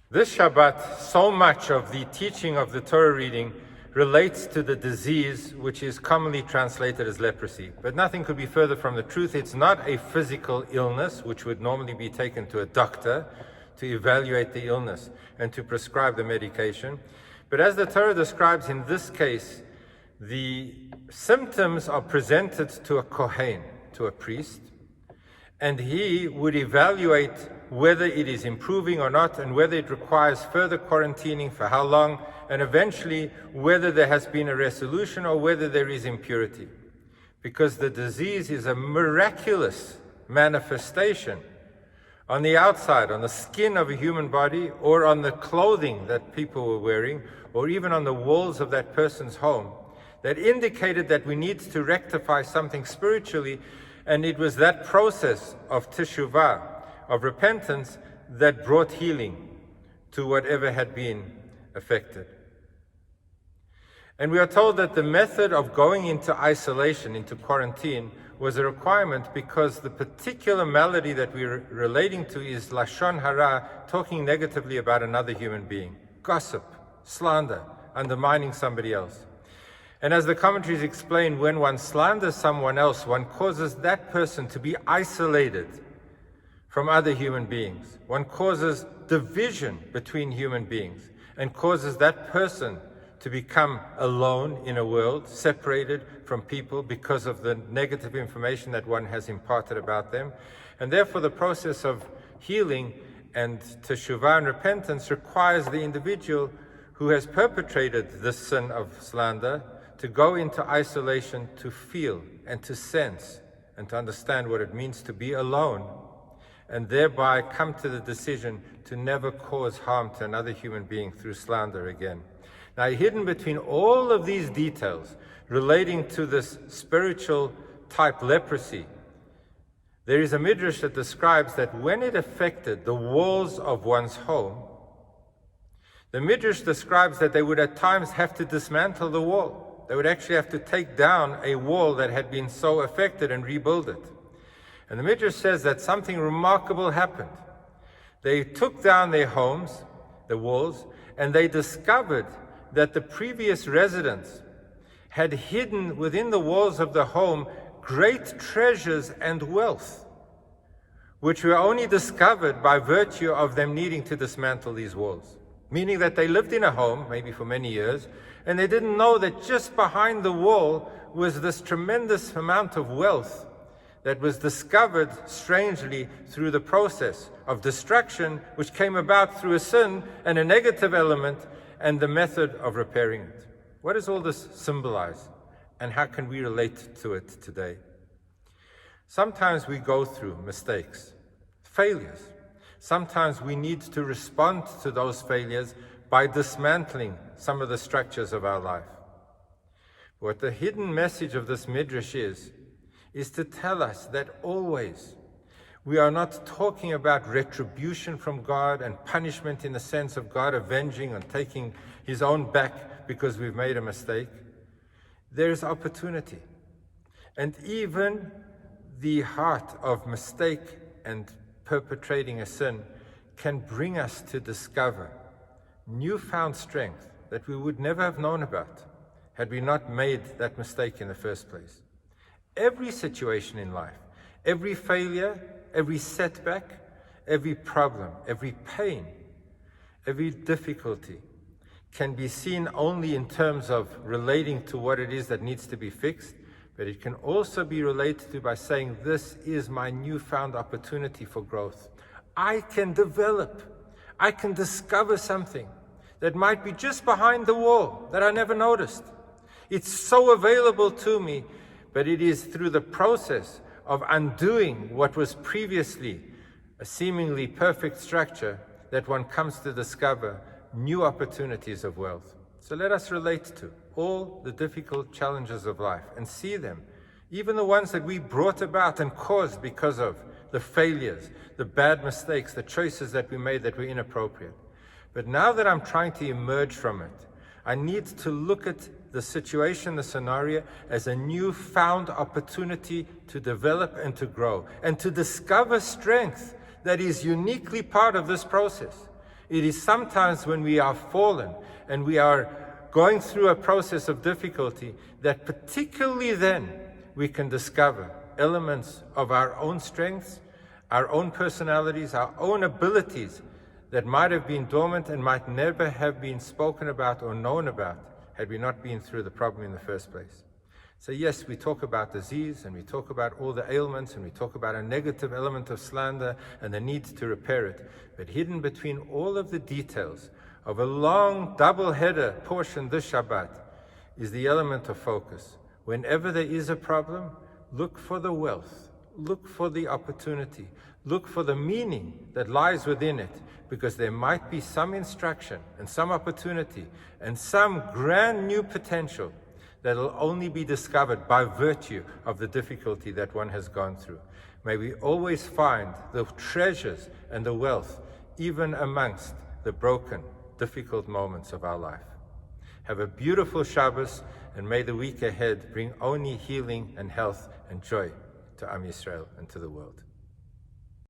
This Shabbat, so much of the teaching of the Torah reading relates to the disease which is commonly translated as leprosy. But nothing could be further from the truth. It's not a physical illness, which would normally be taken to a doctor to evaluate the illness and to prescribe the medication. But as the Torah describes in this case, the symptoms are presented to a kohen, to a priest, and he would evaluate whether it is improving or not, and whether it requires further quarantining, for how long, and eventually whether there has been a resolution or whether there is impurity. Because the disease is a miraculous manifestation on the outside, on the skin of a human body, or on the clothing that people were wearing, or even on the walls of that person's home, that indicated that we need to rectify something spiritually. And it was that process of teshuvah, of repentance, that brought healing to whatever had been affected. And we are told that the method of going into isolation, into quarantine, was a requirement because the particular malady that we're relating to is lashon hara, talking negatively about another human being, gossip, slander, undermining somebody else. And as the commentaries explain, when one slanders someone else, one causes that person to be isolated from other human beings. One causes division between human beings and causes that person to become alone in a world, separated from people because of the negative information that one has imparted about them. And therefore the process of healing and teshuvah and repentance requires the individual who has perpetrated this sin of slander to go into isolation, to feel and to sense and to understand what it means to be alone, and thereby come to the decision to never cause harm to another human being through slander again. Now, hidden between all of these details relating to this spiritual type leprosy, there is a midrash that describes that when it affected the walls of one's home, the midrash describes that they would at times have to dismantle the wall. They would actually have to take down a wall that had been so affected and rebuild it. And the midrash says that something remarkable happened. They took down their homes, the walls, and they discovered that the previous residents had hidden within the walls of the home great treasures and wealth, which were only discovered by virtue of them needing to dismantle these walls. Meaning that they lived in a home, maybe for many years, and they didn't know that just behind the wall was this tremendous amount of wealth that was discovered strangely through the process of destruction, which came about through a sin and a negative element and the method of repairing it. What does all this symbolize, and how can we relate to it today? Sometimes we go through mistakes, failures. Sometimes we need to respond to those failures by dismantling some of the structures of our life. What the hidden message of this midrash is to tell us that always we are not talking about retribution from God and punishment in the sense of God avenging and taking his own back because we've made a mistake. There is opportunity. And even the heart of mistake and perpetrating a sin can bring us to discover newfound strength that we would never have known about had we not made that mistake in the first place. Every situation in life, every failure, every setback, every problem, every pain, every difficulty can be seen only in terms of relating to what it is that needs to be fixed, but it can also be related to by saying, this is my newfound opportunity for growth. I can develop, I can discover something that might be just behind the wall that I never noticed. It's so available to me, but it is through the process of undoing what was previously a seemingly perfect structure that one comes to discover new opportunities of wealth. So let us relate to all the difficult challenges of life and see them, even the ones that we brought about and caused because of the failures, the bad mistakes, the choices that we made that were inappropriate. But now that I'm trying to emerge from it, I need to look at the situation, the scenario, as a newfound opportunity to develop and to grow and to discover strength that is uniquely part of this process. It is sometimes when we are fallen and we are going through a process of difficulty that particularly then we can discover elements of our own strengths, our own personalities, our own abilities that might have been dormant and might never have been spoken about or known about had we not been through the problem in the first place. So yes, we talk about disease and we talk about all the ailments and we talk about a negative element of slander and the need to repair it. But hidden between all of the details of a long double-header portion this Shabbat is the element of focus. Whenever there is a problem, look for the wealth, look for the opportunity, look for the meaning that lies within it, because there might be some instruction and some opportunity and some grand new potential that will only be discovered by virtue of the difficulty that one has gone through. May we always find the treasures and the wealth even amongst the broken, difficult moments of our life. Have a beautiful Shabbos, and may the week ahead bring only healing and health and joy to Am Yisrael and to the world.